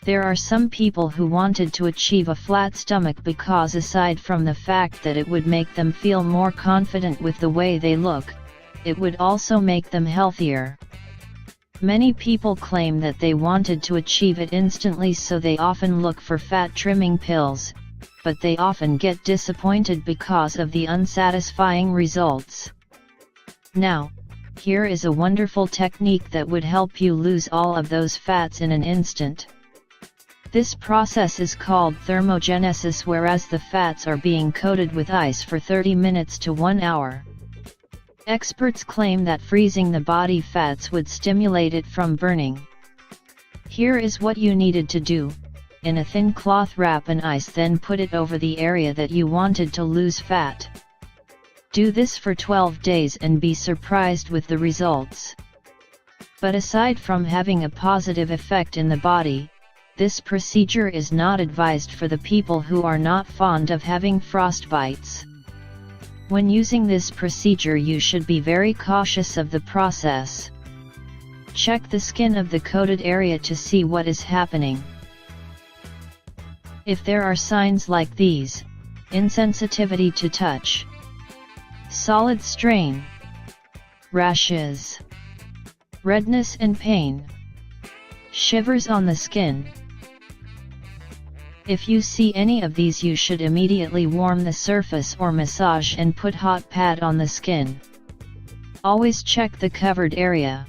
There are some people who wanted to achieve a flat stomach because aside from the fact that it would make them feel more confident with the way they look, it would also make them healthier. Many people claim that they wanted to achieve it instantly, so they often look for fat trimming pills, but they often get disappointed because of the unsatisfying results. Now, here is a wonderful technique that would help you lose all of those fats in an instant. This process is called thermogenesis, whereas the fats are being coated with ice for 30 minutes to 1 hour. Experts claim that freezing the body fats would stimulate it from burning. Here is what you needed to do. In a thin cloth, wrap an ice, then put it over the area that you wanted to lose fat. Do this for 12 days and be surprised with the results. But aside from having a positive effect in the body, this procedure is not advised for the people who are not fond of having frostbites. When using this procedure, you should be very cautious of the process. Check the skin of the coated area to see what is happening. If there are signs like these: insensitivity to touch, solid strain, rashes, redness and pain, shivers on the skin. If you see any of these, you should immediately warm the surface or massage and put hot pad on the skin. Always check the covered area.